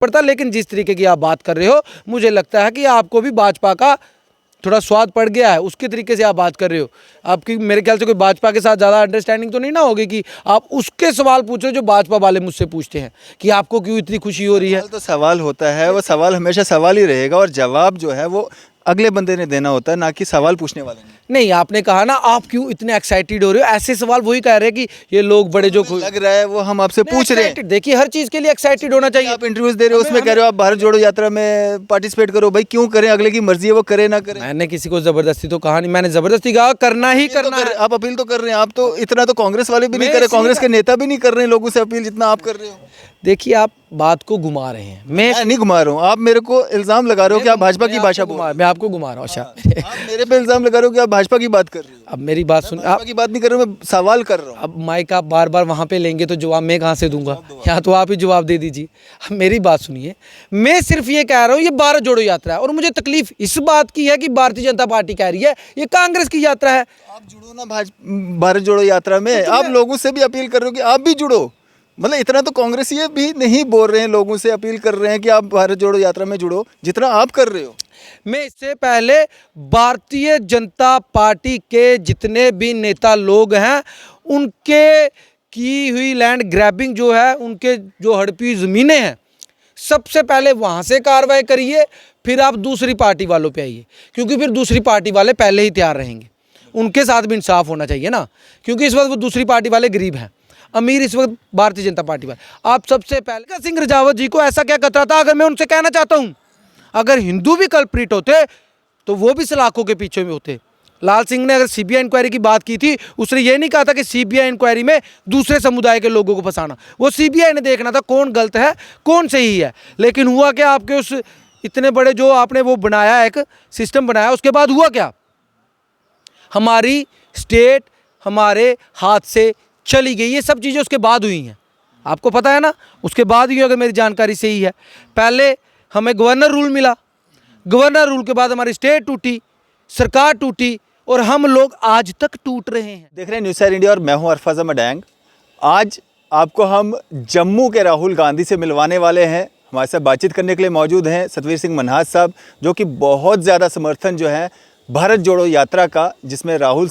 पड़ता, लेकिन जिस तरीके की आप बात कर रहे हो मुझे लगता है कि आपको भी भाजपा का थोड़ा स्वाद पड़ गया है। उसके तरीके से आप बात कर रहे हो, आपकी मेरे ख्याल से कोई भाजपा के साथ ज़्यादा अंडरस्टैंडिंग तो नहीं ना होगी कि आप उसके सवाल पूछ रहे हो जो भाजपा वाले मुझसे पूछते हैं कि आपको क्यों इतनी खुशी हो रही है। तो सवाल होता है, वो सवाल हमेशा सवाल ही रहेगा और जवाब जो है वो अगले बंदे ने देना होता है, ना कि सवाल पूछने वाले ने। नहीं, आपने कहा ना आप क्यों इतने एक्साइटेड हो रहे हो, ऐसे सवाल वही कह रहे हैं कि ये लोग बड़े जो लग रहा है वो हम आपसे पूछ रहे हैं। देखिए हर चीज़ के लिए एक्साइटेड होना चाहिए। आप इंटरव्यूज दे रहे हो, उसमें कह रहे हो आप भारत जोड़ो यात्रा में पार्टिसिपेट करो। भाई क्यों करें, अगले की मर्जी है, वो करे ना करे। मैंने किसी को जबरदस्ती तो कहा नहीं, मैंने जबरदस्ती कहा करना ही करना है। आप अपील तो कर रहे हैं, आप तो इतना तो कांग्रेस वाले भी नहीं कर रहे, कांग्रेस के नेता भी नहीं कर रहे हैं लोगों से अपील जितना आप कर रहे हो। देखिए आप बात को घुमा रहे हैं, मैं नहीं घुमा रहा हूँ, आप मेरे को इल्जाम लगा रहे हो कि आप भाजपा की भाषा बोल रहे हो। मैं आपको घुमा रहा हूँ। अच्छा आप मेरे पे इल्जाम लगा रहे हो कि आप भाजपा की बात कर रहे हो। अब मेरी बात सुन, भाजपा की बात नहीं कर रहा हूँ, मैं सवाल कर रहा हूँ। अब माइक आप बार बार वहाँ पे लेंगे तो जवाब मैं कहाँ से दूंगा, यहाँ तो आप ही जवाब दे दीजिए। अब मेरी बात सुनिए, मैं सिर्फ ये कह रहा हूँ ये भारत जोड़ो यात्रा है और मुझे तकलीफ इस बात की है कि भारतीय जनता पार्टी कह रही है ये कांग्रेस की यात्रा है। आप जुड़ो ना भारत जोड़ो यात्रा में, आप लोगों से भी अपील कर रहे हो कि आप भी जुड़ो। मतलब इतना तो कांग्रेसी भी नहीं बोल रहे हैं, लोगों से अपील कर रहे हैं कि आप भारत जोड़ो यात्रा में जुड़ो जितना आप कर रहे हो। मैं इससे पहले भारतीय जनता पार्टी के जितने भी नेता लोग हैं उनके की हुई लैंड ग्रैबिंग जो है, उनके जो हड़पी ज़मीनें हैं, सबसे पहले वहाँ से कार्रवाई करिए, फिर आप दूसरी पार्टी वालों पे आइए, क्योंकि फिर दूसरी पार्टी वाले पहले ही तैयार रहेंगे। उनके साथ भी इंसाफ होना चाहिए ना, क्योंकि इस वक्त वो दूसरी पार्टी वाले गरीब हैं, अमीर इस वक्त भारतीय जनता पार्टी वाले। आप सबसे पहले सिंह रजावत जी को ऐसा क्या खतरा था, अगर मैं उनसे कहना चाहता हूँ अगर हिंदू भी कल्प्रिट होते तो वो भी सलाखों के पीछे में होते। लाल सिंह ने अगर सीबीआई इंक्वायरी की बात की थी, उसने ये नहीं कहा था कि सीबीआई इंक्वायरी में दूसरे समुदाय के लोगों को फंसाना, वो सीबीआई ने देखना था कौन गलत है कौन सही है। लेकिन हुआ क्या, आपके उस इतने बड़े जो आपने वो बनाया, एक सिस्टम बनाया, उसके बाद हुआ क्या, हमारी स्टेट हमारे हाथ से चली गई। ये सब चीज़ें उसके बाद हुई हैं, आपको पता है ना, उसके बाद ही, अगर मेरी जानकारी सही है। पहले हमें गवर्नर रूल मिला, गवर्नर रूल के बाद हमारी स्टेट टूटी, सरकार टूटी और हम लोग आज तक टूट रहे हैं। देख रहे हैं न्यूज़ सैर इंडिया और मैं हूं अरफाज अहमद डैंग। आज आपको हम जम्मू के राहुल गांधी से मिलवाने वाले हैं। हमारे साथ बातचीत करने के लिए मौजूद हैं सतवीर सिंह मनहास साहब, जो कि बहुत ज़्यादा समर्थन जो है भारत जोड़ो यात्रा का, जिसमें राहुल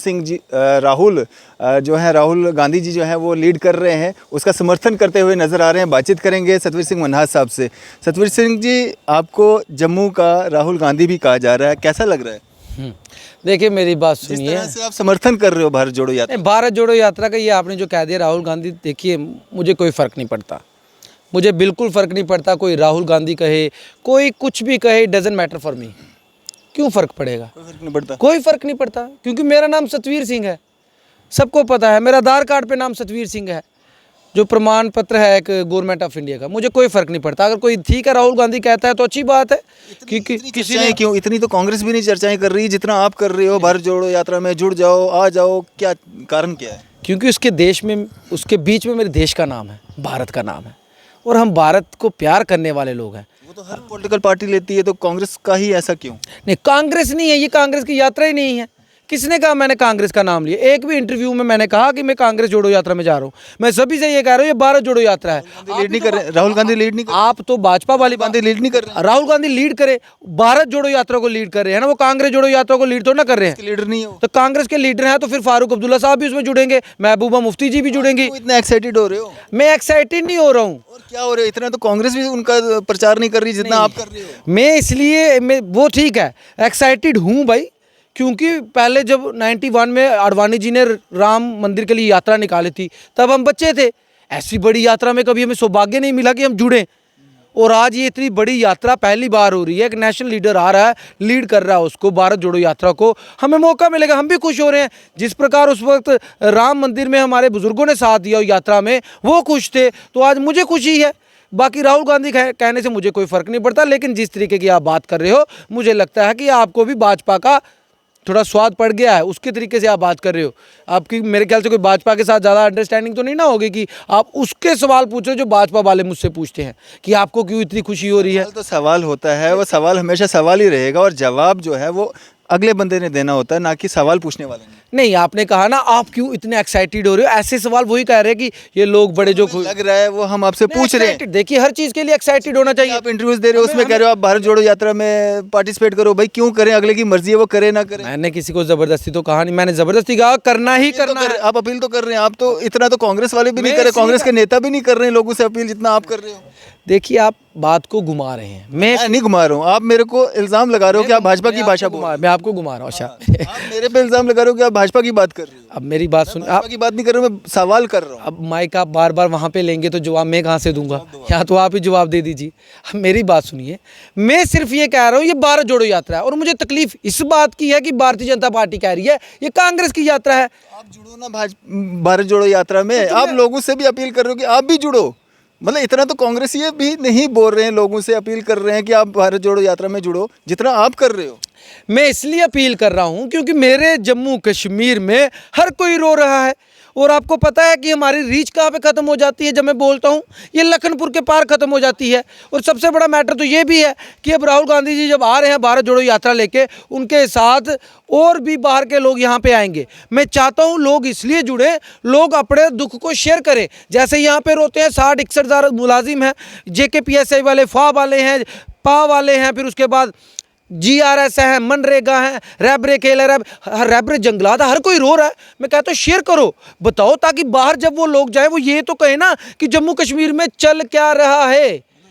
गांधी जी जो हैं वो लीड कर रहे हैं, उसका समर्थन करते हुए नज़र आ रहे हैं। बातचीत करेंगे सतवीर सिंह मनहास साहब से। सतवीर सिंह जी, आपको जम्मू का राहुल गांधी भी कहा जा रहा है, कैसा लग रहा है? देखिए मेरी बात जिस सुनिए, तरह से आप समर्थन कर रहे हो भारत जोड़ो यात्रा। भारत जोड़ो यात्रा का ये आपने जो कह दिया राहुल गांधी, देखिए मुझे कोई फ़र्क नहीं पड़ता, मुझे बिल्कुल फ़र्क नहीं पड़ता। कोई राहुल गांधी कहे, कोई कुछ भी कहे, डजेंट मैटर फॉर मी। क्यों फ़र्क पड़ेगा, कोई फर्क नहीं पड़ता। कोई फ़र्क नहीं पड़ता, क्योंकि मेरा नाम सतवीर सिंह है, सबको पता है। मेरा आधार कार्ड पे नाम सतवीर सिंह है, जो प्रमाण पत्र है एक गवर्नमेंट ऑफ इंडिया का। मुझे कोई फ़र्क नहीं पड़ता। अगर कोई ठीक है राहुल गांधी कहता है तो अच्छी बात है, क्योंकि किसी ने क्यों, इतनी तो कांग्रेस भी नहीं चर्चाएं कर रही जितना आप कर रहे हो। भारत जोड़ो यात्रा में जुड़ जाओ, आ जाओ, क्या कारण क्या है? क्योंकि उसके देश में, उसके बीच में मेरे देश का नाम है, भारत का नाम है, और हम भारत को प्यार करने वाले लोग हैं। वो तो हर पॉलिटिकल पार्टी लेती है, तो कांग्रेस का ही ऐसा क्यों? नहीं, कांग्रेस नहीं है ये, कांग्रेस की यात्रा ही नहीं है। किसने कहा मैंने कांग्रेस का नाम लिया? एक भी इंटरव्यू में मैंने कहा कि मैं कांग्रेस जोड़ो यात्रा में जा रहा हूँ? मैं सभी से ये कह रहा हूँ ये भारत जोड़ो यात्रा है। लीड नहीं कर रहे, राहुल गांधी लीड नहीं कर रहे। आप तो भाजपा वाली बात, लीड नहीं कर रहे। राहुल गांधी लीड करे, भारत जोड़ो यात्रा को लीड कर रहे हैं ना, वो कांग्रेस जोड़ो यात्रा को लीड तो ना कर रहे हैं। लीडर नहीं हो तो कांग्रेस के लीडर हैं तो फिर फारूक अब्दुल्ला साहब भी उसमें जुड़ेंगे, महबूबा मुफ्ती जी भी जुड़ेंगी। इतना एक्साइटेड हो रहे हो? मैं एक्साइटेड नहीं हो रहा हूँ। और क्या हो रहा है, इतना तो कांग्रेस भी उनका प्रचार नहीं कर रही जितना आप कर रहे हो। मैं इसलिए वो ठीक है, एक्साइटेड हूँ भाई, क्योंकि पहले जब 91 में आडवाणी जी ने राम मंदिर के लिए यात्रा निकाली थी, तब हम बच्चे थे। ऐसी बड़ी यात्रा में कभी हमें सौभाग्य नहीं मिला कि हम जुड़ें, और आज ये इतनी बड़ी यात्रा पहली बार हो रही है, एक नेशनल लीडर आ रहा है, लीड कर रहा है उसको, भारत जोड़ो यात्रा को, हमें मौका मिलेगा, हम भी खुश हो रहे हैं। जिस प्रकार उस वक्त राम मंदिर में हमारे बुजुर्गों ने साथ दिया यात्रा में, वो खुश थे, तो आज मुझे खुशी है। बाकी राहुल गांधी कहने से मुझे कोई फ़र्क नहीं पड़ता, लेकिन जिस तरीके की आप बात कर रहे हो मुझे लगता है कि आपको भी भाजपा का थोड़ा स्वाद पड़ गया है, उसके तरीके से आप बात कर रहे हो। आपकी मेरे ख्याल से कोई भाजपा के साथ ज़्यादा अंडरस्टैंडिंग तो नहीं ना होगी कि आप उसके सवाल पूछ रहे हो जो भाजपा वाले मुझसे पूछते हैं कि आपको क्यों इतनी खुशी हो रही है। तो सवाल होता है, वो सवाल हमेशा सवाल ही रहेगा और जवाब जो है वो अगले बंदे ने देना होता है, ना कि सवाल पूछने वाले ने। नहीं, आपने कहा ना आप क्यों इतने एक्साइटेड हो रहे हो, ऐसे सवाल वही कह रहे हैं कि ये लोग बड़े जो लग रहा है वो हम आपसे पूछ रहे हैं। Excited, देखिए हर चीज़ के लिए एक्साइटेड होना चाहिए। आप इंटरव्यूज दे रहे हो, उसमें कह रहे हो आप भारत जोड़ो यात्रा में पार्टिसिपेट करो। भाई क्यों करें, अगले की मर्जी है, वो करे ना करे। मैंने किसी को जबरदस्ती तो कहा नहीं, मैंने जबरदस्ती कहा करना ही करना है। आप अपील तो कर रहे हैं, आप तो इतना तो कांग्रेस वाले भी नहीं मैं कर रहे, इसलिए कांग्रेस के नेता भी नहीं कर रहे हैं लोगों से अपील जितना आप कर रहे हो। देखिए आप बात को घुमा रहे हैं, मैं नहीं घुमा रहा हूँ, आप मेरे को इल्जाम लगा रहे हो कि आप भाजपा की भाषा बोल रहे मैं आपको घुमा रहा हूँ। अच्छा हो। आप मेरे पे इल्जाम लगा रहे हो कि आप भाजपा की बात कर रहे हो। अब मेरी बात सुन, भाजपा की बात नहीं कर रहा हूँ, मैं सवाल कर रहा हूँ। अब माइक आप बार बार वहाँ पे लेंगे तो जवाब मैं कहाँ से दूंगा, या तो आप ही जवाब दे दीजिए। अब मेरी बात सुनिए, मैं सिर्फ ये कह रहा हूँ ये भारत जोड़ो यात्रा है, और मुझे तकलीफ इस बात की है कि भारतीय जनता पार्टी कह रही है ये कांग्रेस की यात्रा है। आप जुड़ो ना भारत जोड़ो यात्रा में, आप लोगों से भी अपील कर रहे हो कि आप भी जुड़ो। मतलब इतना तो कांग्रेसी भी नहीं बोल रहे हैं, लोगों से अपील कर रहे हैं कि आप भारत जोड़ो यात्रा में जुड़ो जितना आप कर रहे हो। मैं इसलिए अपील कर रहा हूं क्योंकि मेरे जम्मू कश्मीर में हर कोई रो रहा है, और आपको पता है कि हमारी रीच कहाँ पे ख़त्म हो जाती है जब मैं बोलता हूँ, ये लखनपुर के पार ख़त्म हो जाती है। और सबसे बड़ा मैटर तो ये भी है कि अब राहुल गांधी जी जब आ रहे हैं भारत जोड़ो यात्रा लेके, उनके साथ और भी बाहर के लोग यहाँ पे आएंगे। मैं चाहता हूँ लोग इसलिए जुड़े, लोग अपने दुख को शेयर करें। जैसे यहाँ पे रोते हैं 60-61 हज़ार मुलाजिम हैं, JKPSI वाले, फा वाले हैं, पा वाले हैं, फिर उसके बाद GRS है, मनरेगा है, रैबरे खेल है, रैबरे जंगलात, हर कोई रो रहा है। मैं कहता हूँ शेयर करो, बताओ, ताकि बाहर जब वो लोग जाए वो ये तो कहे ना कि जम्मू कश्मीर में चल क्या रहा है।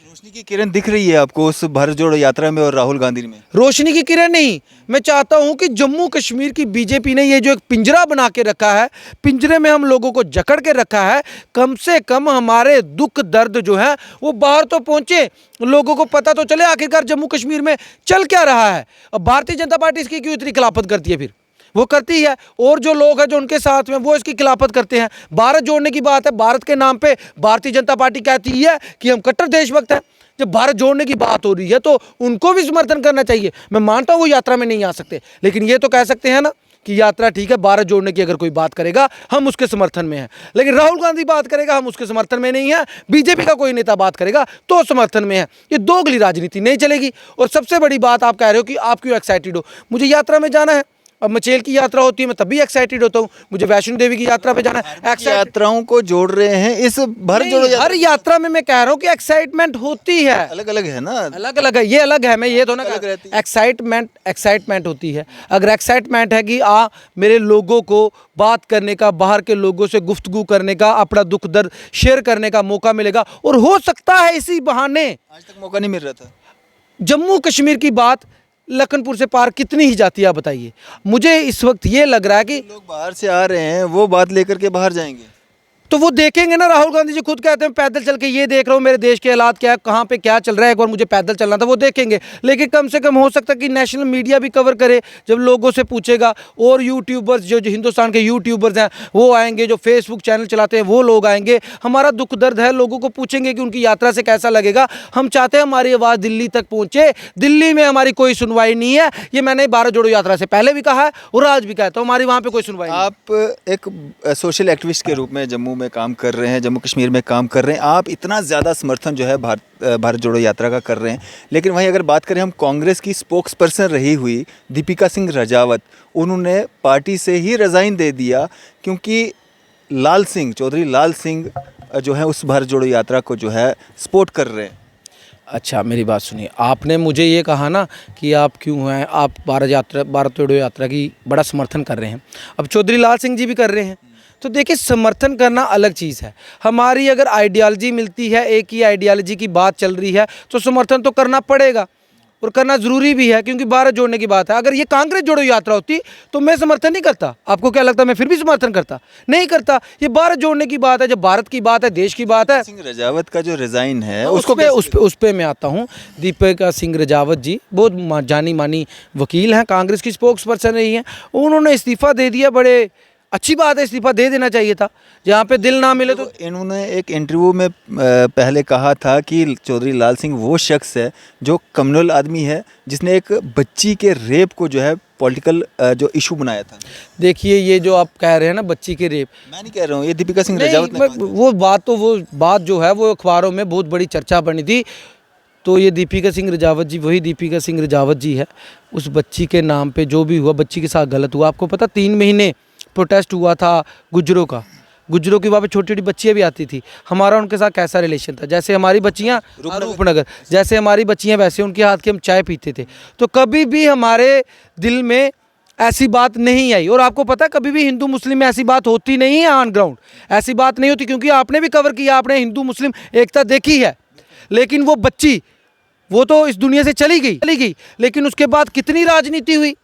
रोशनी की किरण दिख रही है आपको उस भारत जोड़ो यात्रा में और राहुल गांधी में? रोशनी की किरण नहीं, मैं चाहता हूं कि जम्मू कश्मीर की बीजेपी ने ये जो एक पिंजरा बना के रखा है, पिंजरे में हम लोगों को जकड़ के रखा है, कम से कम हमारे दुख दर्द जो है वो बाहर तो पहुंचे, लोगों को पता तो चले आखिरकार जम्मू कश्मीर में चल क्या रहा है। अब भारतीय जनता पार्टी इसकी क्यों इतनी खिलाफत करती है? फिर वो करती है, और जो लोग हैं जो उनके साथ में वो इसकी खिलाफत करते हैं। भारत जोड़ने की बात है, भारत के नाम पे भारतीय जनता पार्टी कहती है कि हम कट्टर देशभक्त हैं। जब भारत जोड़ने की बात हो रही है तो उनको भी समर्थन करना चाहिए। मैं मानता हूँ वो यात्रा में नहीं आ सकते, लेकिन ये तो कह सकते हैं ना कि यात्रा ठीक है, भारत जोड़ने की अगर कोई बात करेगा हम उसके समर्थन में हैं, लेकिन राहुल गांधी बात करेगा हम उसके समर्थन में नहीं है, बीजेपी का कोई नेता बात करेगा तो समर्थन में है। ये दोगली राजनीति नहीं चलेगी। और सबसे बड़ी बात, आप कह रहे हो कि आप क्यों एक्साइटेड हो, मुझे यात्रा में जाना है। अब मचेल की यात्रा होती है मैं तब भी एक्साइटेड होता हूँ, मुझे वैष्णो देवी की यात्रा पे जाना है। यात्राओं को जोड़ रहे हैं इस भारत जोड़ो यात्रा। हर यात्रा में मैं कह रहा हूँ कि एक्साइटमेंट होती है, अलग अलग है ना, अलग अलग है, ये अलग है, मैं ये तो ना अलग रहती है। एक्साइटमेंट होती है। अगर एक्साइटमेंट है कि मेरे लोगों को बात करने का, बाहर के लोगों से गुफ्तगू करने का, अपना दुख दर्द शेयर करने का मौका मिलेगा, और हो सकता है इसी बहाने, आज तक मौका नहीं मिल रहा था। जम्मू कश्मीर की बात लखनपुर से पार कितनी ही जाती है आप बताइए। मुझे इस वक्त ये लग रहा है कि लोग बाहर से आ रहे हैं, वो बात लेकर के बाहर जाएंगे तो वो देखेंगे ना। राहुल गांधी जी खुद कहते हैं पैदल चल के ये देख रहा हूँ मेरे देश के हालात क्या है, कहाँ पे क्या चल रहा है, एक बार मुझे पैदल चलना था, वो देखेंगे। लेकिन कम से कम हो सकता है कि नेशनल मीडिया भी कवर करे, जब लोगों से पूछेगा, और यूट्यूबर्स जो हिंदुस्तान के यूट्यूबर्स हैं वो आएंगे, जो फेसबुक चैनल चलाते हैं वो लोग आएंगे, हमारा दुख दर्द है, लोगों को पूछेंगे कि उनकी यात्रा से कैसा लगेगा। हम चाहते हैं हमारी आवाज़ दिल्ली तक पहुँचे। दिल्ली में हमारी कोई सुनवाई नहीं है, ये मैंने भारत जोड़ो यात्रा से पहले भी कहा है और आज भी कहता हूँ, हमारी वहाँ पर कोई सुनवाई नहीं। आप एक सोशल एक्टिविस्ट के रूप में जम्मू में काम कर रहे हैं, जम्मू कश्मीर में काम कर रहे हैं, आप इतना ज़्यादा समर्थन जो है भारत जोड़ो यात्रा का कर रहे हैं, लेकिन वहीं अगर बात करें हम कांग्रेस की स्पोक्स पर्सन रही हुई दीपिका सिंह राजावत, उन्होंने पार्टी से ही रिज़ाइन दे दिया क्योंकि चौधरी लाल सिंह जो है उस भारत जोड़ो यात्रा को जो है सपोर्ट कर रहे हैं। अच्छा मेरी बात सुनिए, आपने मुझे ये कहा ना कि आप क्यों हैं, आप भारत जोड़ो यात्रा की बड़ा समर्थन कर रहे हैं, अब चौधरी लाल सिंह जी भी कर रहे हैं। तो देखिए समर्थन करना अलग चीज़ है, हमारी अगर आइडियालॉजी मिलती है, एक ही आइडियालॉजी की बात चल रही है तो समर्थन तो करना पड़ेगा और करना ज़रूरी भी है, क्योंकि भारत जोड़ने की बात है। अगर ये कांग्रेस जोड़ो यात्रा होती तो मैं समर्थन नहीं करता, आपको क्या लगता मैं फिर भी समर्थन करता? नहीं करता। ये भारत जोड़ने की बात है, जब भारत की बात है, देश की बात है। सिंह राजावत का जो रिज़ाइन है उस पे मैं आता हूँ। दीपिका सिंह राजावत जी बहुत जानी मानी वकील हैं, कांग्रेस की स्पोक्स पर्सन रही हैं, उन्होंने इस्तीफ़ा दे दिया, बड़े अच्छी बात है, इस्तीफा दे देना चाहिए था। जहाँ पे दिल ना मिले तो इन्होंने एक इंटरव्यू में पहले कहा था कि चौधरी लाल सिंह वो शख्स है जो कम्युनल आदमी है जिसने एक बच्ची के रेप को जो है पॉलिटिकल जो इशू बनाया था। देखिए ये जो आप कह रहे हैं ना बच्ची के रेप, मैं नहीं कह रहा हूँ, ये दीपिका सिंह राजावत ने वो बात जो है वो अखबारों में बहुत बड़ी चर्चा बनी थी। तो ये दीपिका सिंह रजावत जी वही दीपिका सिंह रजावत जी है। उस बच्ची के नाम पे जो भी हुआ, बच्ची के साथ गलत हुआ। आपको पता 3 महीने प्रोटेस्ट हुआ था गुज्जरों का। गुज्जरों की वहाँ पे छोटी छोटी बच्चियाँ भी आती थी। हमारा उनके साथ कैसा रिलेशन था, जैसे हमारी बच्चियाँ रूपनगर, जैसे हमारी बच्चियाँ वैसे उनके हाथ की हम चाय पीते थे। तो कभी भी हमारे दिल में ऐसी बात नहीं आई। और आपको पता है कभी भी हिंदू मुस्लिम में ऐसी बात होती नहीं है ऑन ग्राउंड, ऐसी बात नहीं होती, क्योंकि आपने भी कवर किया, आपने हिंदू मुस्लिम एकता देखी है। लेकिन वो बच्ची वो तो इस दुनिया से चली गई, लेकिन उसके बाद कितनी राजनीति हुई।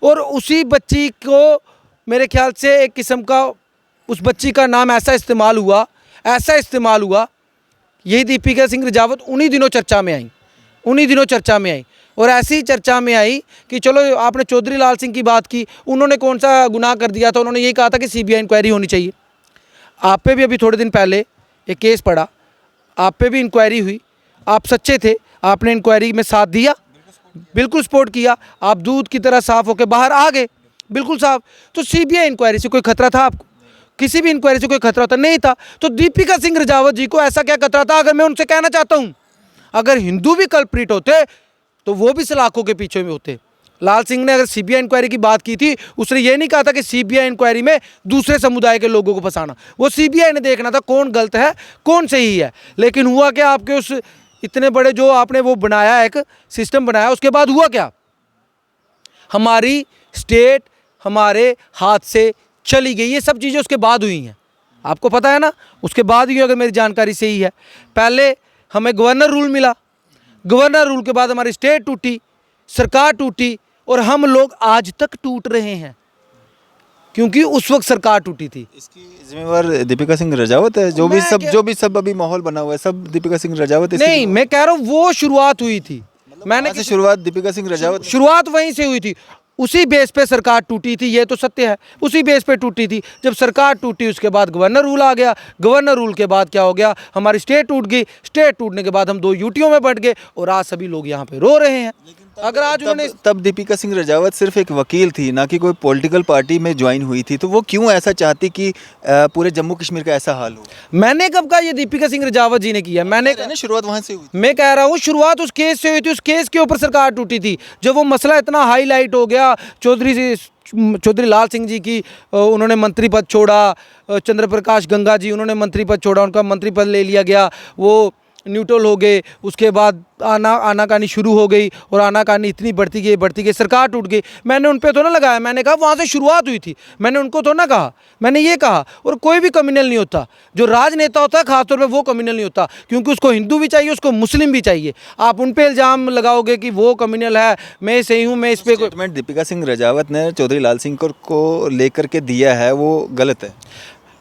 और उसी बच्ची को मेरे ख्याल से एक किस्म का उस बच्ची का नाम ऐसा इस्तेमाल हुआ, यही दीपिका सिंह रजावत उन्हीं दिनों चर्चा में आई। और ऐसी चर्चा में आई कि चलो आपने चौधरी लाल सिंह की बात की, उन्होंने कौन सा गुनाह कर दिया था, उन्होंने यही कहा था कि सीबीआई इंक्वायरी होनी चाहिए। आप पे भी अभी थोड़े दिन पहले एक केस पड़ा, आप पे भी इंक्वायरी हुई, आप सच्चे थे, आपने इंक्वायरी में साथ दिया, बिल्कुल सपोर्ट किया, आप दूध की तरह साफ होकर बाहर आ गए, बिल्कुल साफ। तो सीबीआई इंक्वायरी से कोई खतरा था आपको? किसी भी इंक्वायरी से कोई खतरा था? नहीं था। तो दीपिका सिंह रजावत जी को ऐसा क्या खतरा था? अगर मैं उनसे कहना चाहता हूँ, अगर हिंदू भी कल्प्रिट होते तो वो भी सलाखों के पीछे में होते। लाल सिंह ने अगर सीबीआई इंक्वायरी की बात की थी, उसने ये नहीं कहा था कि सीबीआई इंक्वायरी में दूसरे समुदाय के लोगों को फंसाना। वो सीबीआई ने देखना था कौन गलत है कौन सही है। लेकिन हुआ क्या, आपके उस इतने बड़े जो आपने वो बनाया, एक सिस्टम बनाया, उसके बाद हुआ क्या? हमारी स्टेट हमारे हाथ से चली गई। ये सब चीज़ें उसके बाद हुई हैं, आपको पता है ना, उसके बाद ही, अगर मेरी जानकारी सही है। पहले हमें गवर्नर रूल मिला, गवर्नर रूल के बाद हमारी स्टेट टूटी, सरकार टूटी, और हम लोग आज तक टूट रहे हैं क्योंकि उस वक्त सरकार टूटी थी। इसकी जिम्मेवार दीपिका सिंह रजावत है। जो भी सब अभी माहौल बना हुआ है, सब दीपिका सिंह रजावत है। नहीं, मैं कह रहा हूँ वो शुरुआत हुई थी, मैंने से शुरुआत दीपिका सिंह रजावत, शुरुआत वहीं से हुई थी। उसी बेस पे सरकार टूटी थी, ये तो सत्य है, उसी बेस पे टूटी थी। जब सरकार टूटी उसके बाद गवर्नर रूल आ गया, गवर्नर रूल के बाद क्या हो गया, हमारी स्टेट टूट गई, स्टेट टूटने के बाद हम 2 यूटियों में बंट गए, और आज सभी लोग यहाँ पे रो रहे हैं। अगर आज उन्होंने तब दीपिका सिंह रजावत सिर्फ एक वकील थी, ना कि कोई पॉलिटिकल पार्टी में ज्वाइन हुई थी, तो वो क्यों ऐसा चाहती कि पूरे जम्मू कश्मीर का ऐसा हाल हो? मैंने कब कहा ये दीपिका सिंह रजावत जी ने किया? मैंने शुरुआत वहाँ से हुई। मैं कह रहा हूँ शुरुआत उस केस से हुई थी, उस केस के ऊपर सरकार टूटी थी। जब वो मसला इतना हाईलाइट हो गया, चौधरी लाल सिंह जी की उन्होंने मंत्री पद छोड़ा, चंद्र प्रकाश गंगा जी उन्होंने मंत्री पद छोड़ा, उनका मंत्री पद ले लिया गया, वो न्यूट्रल हो गए। उसके बाद आनाकानी शुरू हो गई, और आनाकानी इतनी बढ़ती गई, सरकार टूट गई। मैंने उन पे तो ना लगाया, मैंने कहा वहाँ से शुरुआत हुई थी, मैंने उनको तो ना कहा, मैंने ये कहा। और कोई भी कम्युनल नहीं होता, जो राजनेता होता है खासतौर पे वो कम्युनल नहीं होता, क्योंकि उसको हिंदू भी चाहिए, उसको मुस्लिम भी चाहिए। आप उन पे इल्ज़ाम लगाओगे कि वो कम्युनल है, मैं सही हूँ, मैं इस पर स्टेटमेंट दीपिका सिंह रजावत ने चौधरी लाल सिंह को लेकर के दिया है, वो गलत है।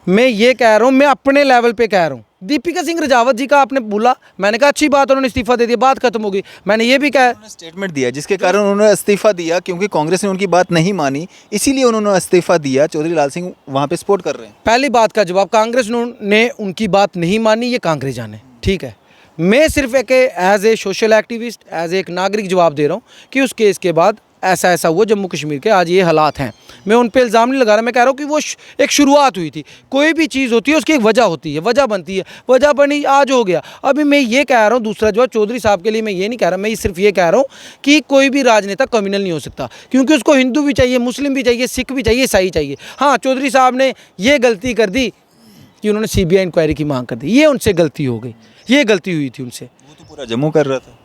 मैं ये कह रहा हूँ, मैं अपने लेवल पे कह रहा हूँ। दीपिका सिंह रजावत जी का आपने बोला, मैंने कहा अच्छी बात, उन्होंने इस्तीफा दे दिया, बात खत्म हो गई। मैंने ये भी कहा, स्टेटमेंट दिया जिसके कारण उन्होंने इस्तीफा दिया, क्योंकि कांग्रेस ने उनकी बात नहीं मानी, इसीलिए उन्होंने इस्तीफा दिया। चौधरी लाल सिंह वहाँ पे सपोर्ट कर रहे हैं। पहली बात का जवाब, कांग्रेस ने उनकी बात नहीं मानी, ये कांग्रेस जाने, ठीक है। मैं सिर्फ एक as a social activist, as एक नागरिक जवाब दे रहा हूँ कि उस केस के बाद ऐसा हुआ जम्मू कश्मीर के, आज ये हालात हैं। मैं उन पे इल्ज़ाम नहीं लगा रहा, मैं कह रहा हूँ कि वो एक शुरुआत हुई थी। कोई भी चीज़ होती है उसकी एक वजह होती है, वजह बनती है, वजह बनी, आज हो गया। अभी मैं ये कह रहा हूँ, दूसरा जवाब चौधरी साहब के लिए मैं ये नहीं कह रहा, मैं सिर्फ ये कह रहा हूँ कि कोई भी राजनेता कम्युनल नहीं हो सकता, क्योंकि उसको हिंदू भी चाहिए, मुस्लिम भी चाहिए, सिख भी चाहिए, ईसाई चाहिए। हाँ, चौधरी साहब ने ये गलती कर दी कि उन्होंने सीबीआई इंक्वायरी की मांग कर दी, ये उनसे गलती हो गई, ये गलती हुई थी उनसे। वो तो पूरा जम्मू कर रहा था,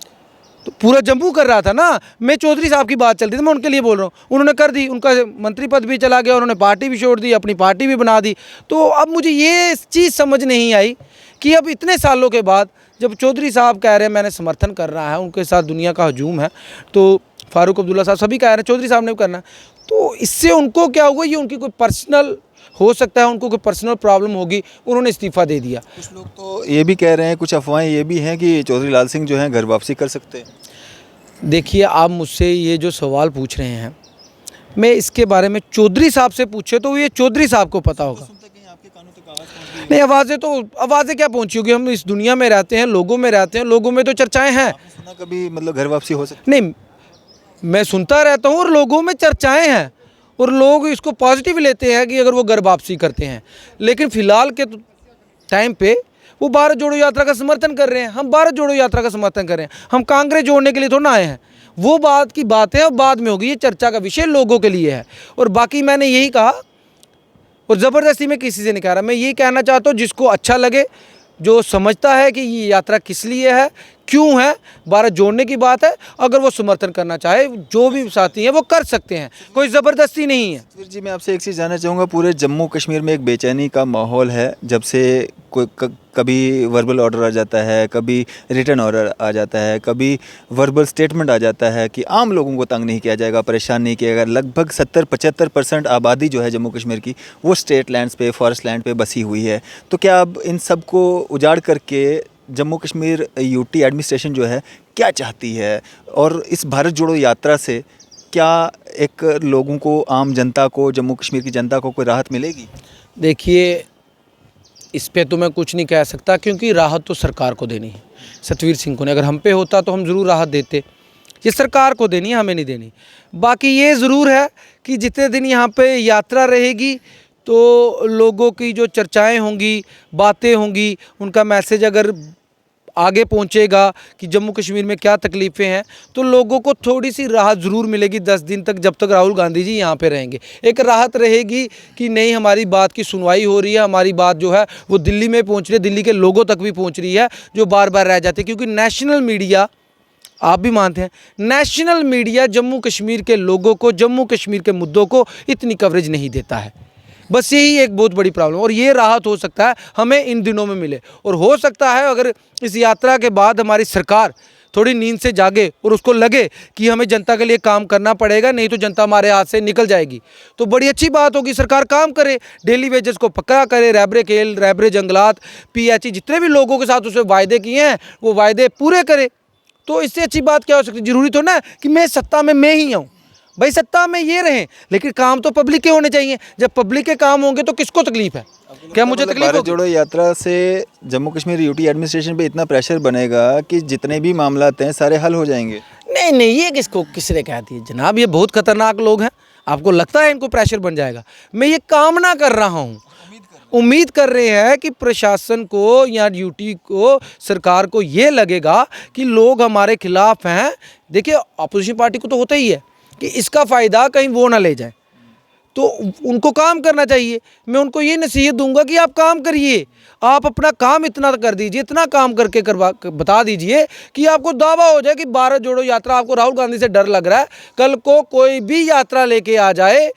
तो पूरा जम्मू कर रहा था ना। मैं चौधरी साहब की बात चलती थी, मैं उनके लिए बोल रहा हूँ। उन्होंने कर दी, उनका मंत्री पद भी चला गया, उन्होंने पार्टी भी छोड़ दी, अपनी पार्टी भी बना दी। तो अब मुझे ये चीज़ समझ नहीं आई कि अब इतने सालों के बाद जब चौधरी साहब कह रहे हैं मैंने समर्थन कर रहा है, उनके साथ दुनिया का हजूम है, तो फारूक अब्दुल्ला साहब सभी कह रहे हैं चौधरी साहब ने भी करना है, तो इससे उनको क्या हुआ, ये उनकी कोई पर्सनल हो सकता है, उनको कोई पर्सनल प्रॉब्लम होगी, उन्होंने इस्तीफ़ा दे दिया। कुछ लोग तो ये भी कह रहे हैं, कुछ अफवाहें ये भी हैं कि चौधरी लाल सिंह जो हैं घर वापसी कर सकते हैं। देखिए, आप मुझसे ये जो सवाल पूछ रहे हैं, मैं इसके बारे में चौधरी साहब से पूछे तो ये चौधरी साहब को पता होगा। नहीं, आवाज़ें क्या पहुंची होगी, हम इस दुनिया में रहते हैं, लोगों में रहते हैं, लोगों में तो चर्चाएं हैं। सुना कभी मतलब घर वापसी हो सकती? नहीं, मैं सुनता रहता हूँ और लोगों में चर्चाएं हैं, और लोग इसको पॉजिटिव लेते हैं कि अगर वो घर वापसी करते हैं। लेकिन फ़िलहाल के टाइम पे वो भारत जोड़ो यात्रा का समर्थन कर रहे हैं, हम भारत जोड़ो यात्रा का समर्थन कर रहे हैं। हम कांग्रेस जोड़ने के लिए थोड़ा ना आए हैं। वो बात की बात है और बाद में होगी, ये चर्चा का विषय लोगों के लिए है। और बाकी मैंने यही कहा और ज़बरदस्ती में किसी से नहीं कह रहा, मैं यही कहना चाहता हूँ जिसको अच्छा लगे, जो समझता है कि ये यात्रा किस लिए है, क्यों है, भारत जोड़ने की बात है, अगर वो समर्थन करना चाहे, जो भी साथी हैं वो कर सकते हैं, कोई ज़बरदस्ती नहीं है। फिर जी मैं आपसे एक चीज़ जानना चाहूँगा, पूरे जम्मू कश्मीर में एक बेचैनी का माहौल है जब से कोई कभी वर्बल ऑर्डर आ जाता है, कभी रिटर्न ऑर्डर आ जाता है, कभी वर्बल स्टेटमेंट आ जाता है कि आम लोगों को तंग नहीं किया जाएगा, परेशान नहीं किया जाएगा। लगभग 70-75% आबादी जो है जम्मू कश्मीर की वो स्टेट लैंड्स पे, फॉरेस्ट लैंड पे बसी हुई है। तो क्या अब इन सब को उजाड़ करके जम्मू कश्मीर यूटी एडमिनिस्ट्रेशन जो है क्या चाहती है, और इस भारत जोड़ो यात्रा से क्या एक लोगों को, आम जनता को, जम्मू कश्मीर की जनता को कोई राहत मिलेगी? देखिए, इस पे तो मैं कुछ नहीं कह सकता, क्योंकि राहत तो सरकार को देनी है, सतवीर सिंह को नहीं। अगर हम पे होता तो हम ज़रूर राहत देते। ये सरकार को देनी है, हमें नहीं देनी। बाकी ये ज़रूर है कि जितने दिन यहाँ पे यात्रा रहेगी तो लोगों की जो चर्चाएं होंगी, बातें होंगी, उनका मैसेज अगर आगे पहुंचेगा कि जम्मू कश्मीर में क्या तकलीफ़ें हैं, तो लोगों को थोड़ी सी राहत ज़रूर मिलेगी 10 दिन तक, जब तक राहुल गांधी जी यहाँ पे रहेंगे। एक राहत रहेगी कि नहीं, हमारी बात की सुनवाई हो रही है, हमारी बात जो है वो दिल्ली में पहुँच रही है, दिल्ली के लोगों तक भी पहुँच रही है, जो बार बार रह जाते हैं। क्योंकि नेशनल मीडिया, आप भी मानते हैं, नेशनल मीडिया जम्मू कश्मीर के लोगों को, जम्मू कश्मीर के मुद्दों को इतनी कवरेज नहीं देता है। बस यही एक बहुत बड़ी प्रॉब्लम, और ये राहत हो सकता है हमें इन दिनों में मिले। और हो सकता है अगर इस यात्रा के बाद हमारी सरकार थोड़ी नींद से जागे और उसको लगे कि हमें जनता के लिए काम करना पड़ेगा, नहीं तो जनता हमारे हाथ से निकल जाएगी, तो बड़ी अच्छी बात होगी। सरकार काम करे, डेली वेजेस को पक्का करे, रैबरे खेल, रैबरे जंगलात, पीएचई, जितने भी लोगों के साथ उसने वायदे किए हैं वो वायदे पूरे करे। तो इससे अच्छी बात क्या हो सकती है? जरूरी तो ना कि मैं सत्ता में मैं ही आऊँ, भाई सत्ता में ये रहें, लेकिन काम तो पब्लिक के होने चाहिए। जब पब्लिक के काम होंगे तो किसको तकलीफ है? क्या मुझे तकलीफ भारत होगी? जोड़ो यात्रा से जम्मू कश्मीर यूटी एडमिनिस्ट्रेशन पे इतना प्रेशर बनेगा कि जितने भी मामलात हैं सारे हल हो जाएंगे? नहीं नहीं, ये किसने कह दिया जनाब? ये बहुत खतरनाक लोग हैं। आपको लगता है इनको प्रेशर बन जाएगा? मैं ये कामना कर रहा हूँ, उम्मीद कर रहे हैं कि प्रशासन को या ड्यूटी को, सरकार को ये लगेगा कि लोग हमारे खिलाफ हैं। देखिए, अपोजिशन पार्टी को तो होता ही है कि इसका फ़ायदा कहीं वो ना ले जाए, तो उनको काम करना चाहिए। मैं उनको ये नसीहत दूंगा कि आप काम करिए, आप अपना काम इतना कर दीजिए, इतना काम करके बता दीजिए कि आपको दावा हो जाए कि भारत जोड़ो यात्रा, आपको राहुल गांधी से डर लग रहा है, कल को कोई भी यात्रा लेके आ जाए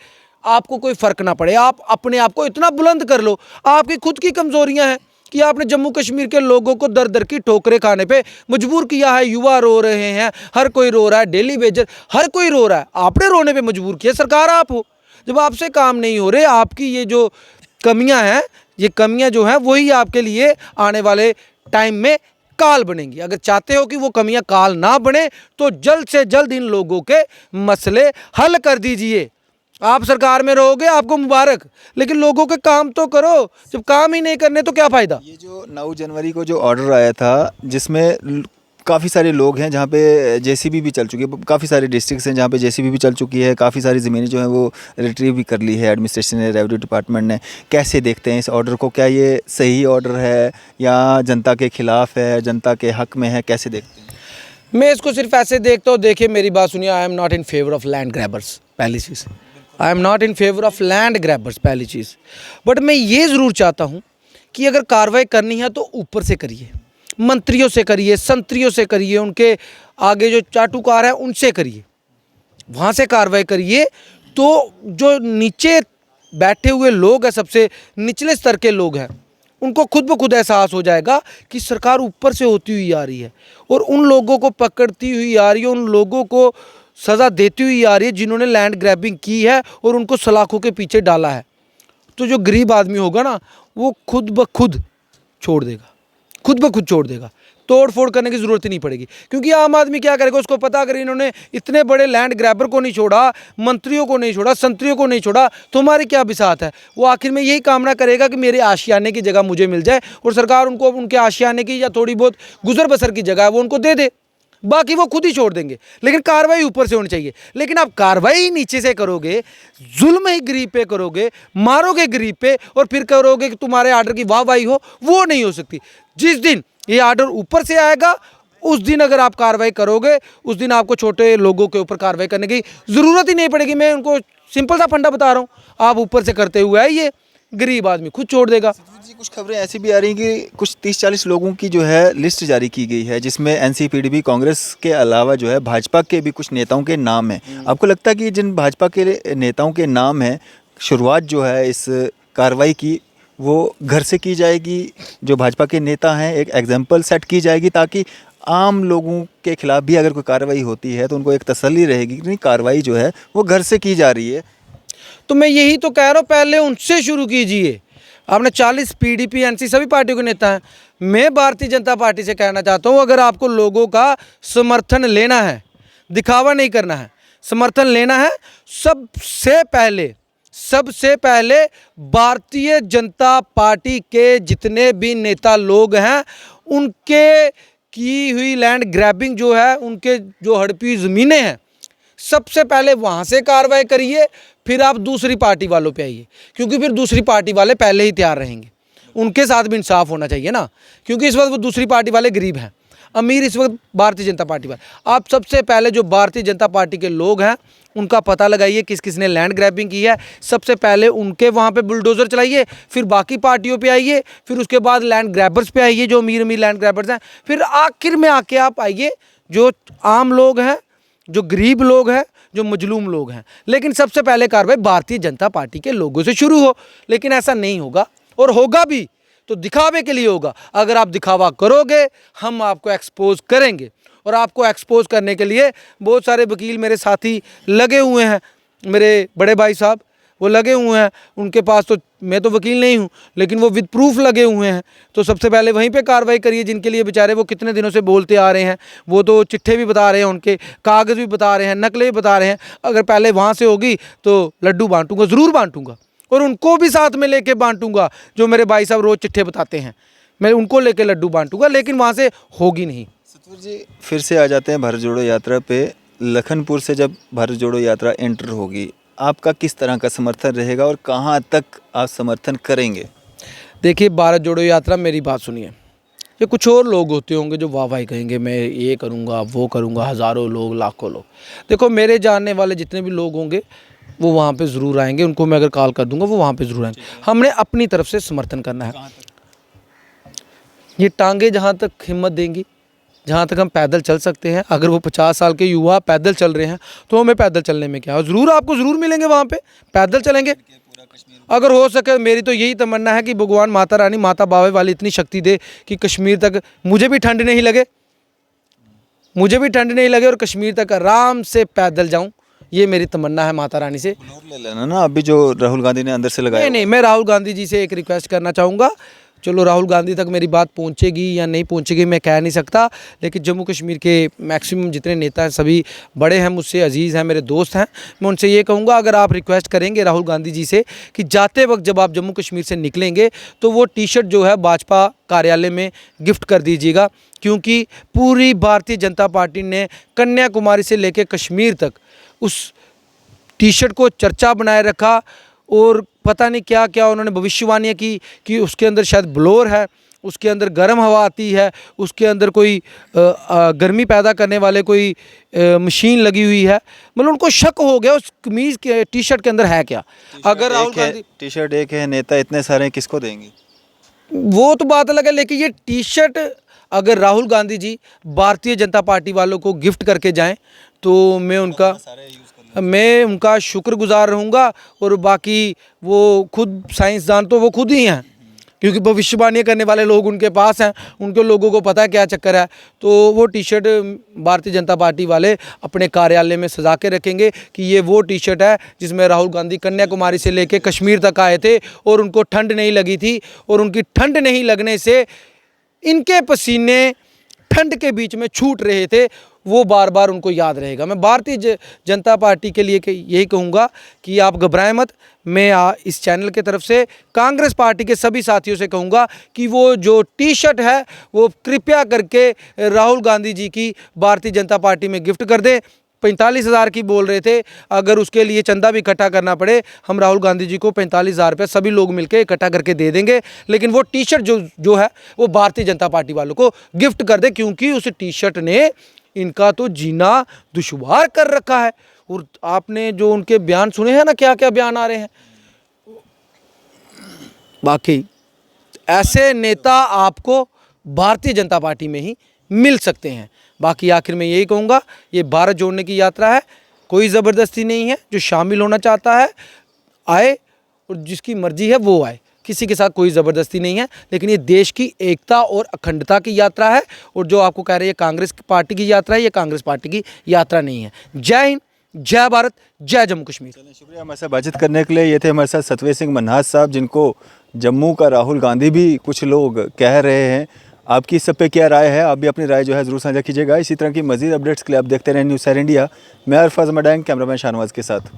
आपको कोई फ़र्क ना पड़े। आप अपने आप को इतना बुलंद कर लो। आपकी खुद की कमज़ोरियां हैं कि आपने जम्मू कश्मीर के लोगों को दर दर की ठोकरें खाने पे मजबूर किया है। युवा रो रहे हैं, हर कोई रो रहा है, डेली वेजर हर कोई रो रहा है, आपने रोने पे मजबूर किया। सरकार आप हो, जब आपसे काम नहीं हो रहे, आपकी ये जो कमियां हैं, ये कमियां जो हैं वही आपके लिए आने वाले टाइम में काल बनेंगी। अगर चाहते हो कि वो कमियां काल ना बने तो जल्द से जल्द इन लोगों के मसले हल कर दीजिए। आप सरकार में रहोगे, आपको मुबारक, लेकिन लोगों के काम तो करो। जब काम ही नहीं करने तो क्या फ़ायदा? ये जो 9 जनवरी को जो ऑर्डर आया था, जिसमें काफ़ी सारे लोग हैं जहाँ पे जेसीबी भी चल चुकी है, काफ़ी सारे डिस्ट्रिक्ट्स हैं जहाँ पे जेसीबी भी चल चुकी है, काफ़ी सारी ज़मीनें जो हैं वो रिट्रीव भी कर ली है एडमिनिस्ट्रेशन ने, रेवेन्यू डिपार्टमेंट ने। कैसे देखते हैं इस ऑर्डर को? क्या ये सही ऑर्डर है या जनता के ख़िलाफ़ है, जनता के हक़ में है? कैसे देखते हैं? मैं इसको सिर्फ ऐसे देखता हूँ। देखिए, मेरी बात सुनिए, I am not in favour of land grabbers, पहली चीज़। I am not in favour of land grabbers, पहली चीज़। बट मैं ये ज़रूर चाहता हूँ कि अगर कार्रवाई करनी है तो ऊपर से करिए, मंत्रियों से करिए, संतरियों से करिए, उनके आगे जो चाटुकार हैं उनसे करिए, वहाँ से कार्रवाई करिए। तो जो नीचे बैठे हुए लोग हैं, सबसे निचले स्तर के लोग हैं, उनको खुद ब खुद एहसास हो जाएगा कि सरकार ऊपर से होती हुई आ रही है और उन लोगों को पकड़ती हुई आ रही है, उन लोगों को सज़ा देती हुई आ रही है जिन्होंने लैंड ग्रैबिंग की है और उनको सलाखों के पीछे डाला है। तो जो गरीब आदमी होगा ना, वो खुद ब खुद छोड़ देगा, खुद ब खुद छोड़ देगा। तोड़ फोड़ करने की ज़रूरत ही नहीं पड़ेगी, क्योंकि आम आदमी क्या करेगा? उसको पता, अगर इन्होंने इतने बड़े लैंड ग्रैबर को नहीं छोड़ा, मंत्रियों को नहीं छोड़ा, संतरियों को नहीं छोड़ा, तो हमारी क्या बिसात है? वो आखिर में यही कामना करेगा कि मेरे आशियाने की जगह मुझे मिल जाए और सरकार उनको उनके आशियाने की या थोड़ी बहुत गुजर बसर की जगह है वो उनको दे दे, बाकी वो खुद ही छोड़ देंगे। लेकिन कार्रवाई ऊपर से होनी चाहिए। लेकिन आप कार्रवाई नीचे से करोगे, जुल्म ही गरीब पे करोगे, मारोगे गरीब पे और फिर करोगे कि तुम्हारे आर्डर की वाहवाही हो, वो नहीं हो सकती। जिस दिन ये ऑर्डर ऊपर से आएगा उस दिन अगर आप कार्रवाई करोगे, उस दिन आपको छोटे लोगों के ऊपर कार्रवाई करने की ज़रूरत ही नहीं पड़ेगी। मैं उनको सिंपल सा फंडा बता रहा हूँ, आप ऊपर से करते हुए आइए, गरीब आदमी खुद छोड़ देगा। जी, कुछ खबरें ऐसी भी आ रही हैं कि कुछ 30-40 लोगों की जो है लिस्ट जारी की गई है, जिसमें एनसीपीडीपी कांग्रेस के अलावा जो है भाजपा के भी कुछ नेताओं के नाम हैं। आपको लगता है कि जिन भाजपा के नेताओं के नाम हैं, शुरुआत जो है इस कार्रवाई की वो घर से की जाएगी, जो भाजपा के नेता हैं एक एग्जाम्पल सेट की जाएगी, ताकि आम लोगों के खिलाफ भी अगर कोई कार्रवाई होती है तो उनको एक तसल्ली रहेगी कि नहीं, कार्रवाई जो है वो घर से की जा रही है। तो मैं यही तो कह रहा हूँ, पहले उनसे शुरू कीजिए। आपने 40 पीडीपी एनसी सभी पार्टियों के नेता हैं। मैं भारतीय जनता पार्टी से कहना चाहता हूँ, अगर आपको लोगों का समर्थन लेना है, दिखावा नहीं करना है, समर्थन लेना है, सबसे पहले भारतीय जनता पार्टी के जितने भी नेता लोग हैं उनके की हुई लैंड ग्रैबिंग जो है, उनके जो हड़पी ज़मीनें हैं, सबसे पहले वहाँ से कार्रवाई करिए, फिर आप दूसरी पार्टी वालों पे आइए, क्योंकि फिर दूसरी पार्टी वाले पहले ही तैयार रहेंगे। उनके साथ भी इंसाफ होना चाहिए ना, क्योंकि इस वक्त वो दूसरी पार्टी वाले गरीब हैं, अमीर इस वक्त भारतीय जनता पार्टी वाले। आप सबसे पहले जो भारतीय जनता पार्टी के लोग हैं उनका पता लगाइए, किस किस ने लैंड ग्रैबिंग की है, सबसे पहले उनके वहाँ पे बुलडोज़र चलाइए, फिर बाकी पार्टियों पे आइए, फिर उसके बाद लैंड ग्रैबर्स पे आइए, जो अमीर अमीर लैंड ग्रैबर्स हैं, फिर आखिर में आके आप आइए जो आम लोग हैं, जो गरीब लोग हैं, जो मजलूम लोग हैं। लेकिन सबसे पहले कार्रवाई भारतीय जनता पार्टी के लोगों से शुरू हो, लेकिन ऐसा नहीं होगा, और होगा भी तो दिखावे के लिए होगा। अगर आप दिखावा करोगे हम आपको एक्सपोज करेंगे, और आपको एक्सपोज करने के लिए बहुत सारे वकील मेरे साथी लगे हुए हैं, मेरे बड़े भाई साहब वो लगे हुए हैं, उनके पास तो मैं तो वकील नहीं हूँ, लेकिन वो विद प्रूफ लगे हुए हैं। तो सबसे पहले वहीं पे कार्रवाई करिए, जिनके लिए बेचारे वो कितने दिनों से बोलते आ रहे हैं, वो तो चिट्ठे भी बता रहे हैं, उनके कागज़ भी बता रहे हैं, नकलें भी बता रहे हैं। अगर पहले वहाँ से होगी तो लड्डू बांटूंगा, ज़रूर बांटूंगा, और उनको भी साथ में लेके बांटूंगा। जो मेरे भाई साहब रोज़ चिट्ठे बताते हैं, मैं उनको लेके लड्डू बांटूंगा, लेकिन वहाँ से होगी नहीं। सतवीर जी, फिर से आ जाते हैं भारत जोड़ो यात्रा पे। लखनपुर से जब भारत जोड़ो यात्रा एंटर होगी, आपका किस तरह का समर्थन रहेगा और कहाँ तक आप समर्थन करेंगे? देखिए, भारत जोड़ो यात्रा, मेरी बात सुनिए, ये कुछ और लोग होते होंगे जो वाह वाही कहेंगे, मैं ये करूँगा वो करूँगा, हज़ारों लोग लाखों लोग। देखो, मेरे जानने वाले जितने भी लोग होंगे वो वहाँ पे ज़रूर आएंगे, उनको मैं अगर कॉल कर दूंगा वो वहाँ पे ज़रूर आएंगे। हमने अपनी तरफ से समर्थन करना है। ये टांगे जहाँ तक हिम्मत देंगी, जहाँ तक हम पैदल चल सकते हैं, अगर वो 50 साल के युवा पैदल चल रहे हैं तो हमें पैदल चलने में क्या है, ज़रूर आपको ज़रूर मिलेंगे वहाँ पे, पैदल चलेंगे। अगर हो सके, मेरी तो यही तमन्ना है कि भगवान माता रानी, माता बावे वाली इतनी शक्ति दे कि कश्मीर तक मुझे भी ठंड नहीं लगे, और कश्मीर तक आराम से पैदल जाऊँ, ये मेरी तमन्ना है माता रानी से। ले लेना ना, अभी जो राहुल गांधी ने अंदर से लगाया। नहीं, मैं राहुल गांधी जी से एक रिक्वेस्ट करना चाहूँगा। चलो, राहुल गांधी तक मेरी बात पहुंचेगी या नहीं पहुंचेगी मैं कह नहीं सकता, लेकिन जम्मू कश्मीर के मैक्सिमम जितने नेता हैं सभी बड़े हैं, मुझसे अजीज़ हैं, मेरे दोस्त हैं। मैं उनसे ये कहूँगा, अगर आप रिक्वेस्ट करेंगे राहुल गांधी जी से कि जाते वक्त जब आप जम्मू कश्मीर से निकलेंगे तो वो टी-शर्ट जो है भाजपा कार्यालय में गिफ्ट कर दीजिएगा, क्योंकि पूरी भारतीय जनता पार्टी ने कन्याकुमारी से लेकर कश्मीर तक उस टी-शर्ट को चर्चा बनाए रखा, और पता नहीं क्या क्या उन्होंने भविष्यवाणियाँ की कि उसके अंदर शायद ब्लोअर है, उसके अंदर गर्म हवा आती है, उसके अंदर कोई गर्मी पैदा करने वाले कोई मशीन लगी हुई है। मतलब उनको शक हो गया उस कमीज़ के टी-शर्ट के अंदर है क्या। अगर राहुल गांधी, टी-शर्ट एक है, नेता इतने सारे, किसको देंगे? वो तो बात अलग है, लेकिन ये टी-शर्ट अगर राहुल गांधी जी भारतीय जनता पार्टी वालों को गिफ्ट करके जाएं तो मैं उनका शुक्रगुजार रहूँगा। और बाकी वो खुद साइंसदान तो वो खुद ही हैं, क्योंकि भविष्यवाणी करने वाले लोग उनके पास हैं, उनके लोगों को पता है क्या चक्कर है। तो वो टी-शर्ट भारतीय जनता पार्टी वाले अपने कार्यालय में सजा के रखेंगे कि ये वो टी-शर्ट है जिसमें राहुल गांधी कन्याकुमारी से लेकर कश्मीर तक आए थे और उनको ठंड नहीं लगी थी, और उनकी ठंड नहीं लगने से इनके पसीने ठंड के बीच में छूट रहे थे, वो बार बार उनको याद रहेगा। मैं भारतीय जनता पार्टी के लिए यही कहूँगा कि आप घबराएं मत। मैं इस चैनल के तरफ से कांग्रेस पार्टी के सभी साथियों से कहूँगा कि वो जो टी-शर्ट है वो कृपया करके राहुल गांधी जी की भारतीय जनता पार्टी में गिफ्ट कर दें, 45,000 की बोल रहे थे। अगर उसके लिए चंदा भी इकट्ठा करना पड़े, हम राहुल गांधी जी को 45,000 रुपये सभी लोग मिलकर इकट्ठा करके दे देंगे, लेकिन वो टी शर्ट जो है वो भारतीय जनता पार्टी वालों को गिफ्ट कर दे, क्योंकि उस टी शर्ट ने इनका तो जीना दुश्वार कर रखा है। और आपने जो उनके बयान सुने हैं ना, क्या क्या बयान आ रहे हैं, बाकी ऐसे नेता आपको भारतीय जनता पार्टी में ही मिल सकते हैं। बाकी आखिर में यही कहूँगा, ये भारत जोड़ने की यात्रा है, कोई ज़बरदस्ती नहीं है। जो शामिल होना चाहता है आए, और जिसकी मर्जी है वो आए, किसी के साथ कोई ज़बरदस्ती नहीं है। लेकिन ये देश की एकता और अखंडता की यात्रा है। और जो आपको कह रहे हैं कांग्रेस पार्टी की यात्रा है, ये कांग्रेस पार्टी की यात्रा नहीं है। जय हिंद, जय भारत, जय जम्मू कश्मीर। शुक्रिया हमारे साथ बातचीत करने के लिए। ये थे हमारे साथ सतवीर सिंह मन्हास साहब, जिनको जम्मू का राहुल गांधी भी कुछ लोग कह रहे हैं। आपकी इस सब पे क्या राय है? आप भी अपनी राय जो है ज़रूर साझा कीजिएगा। इसी तरह की मज़ीद अपडेट्स के लिए आप देखते रहें न्यूज़ सैर इंडिया। मैं अरफाज मडैंग, कैमरामैन शाहनवाज के साथ।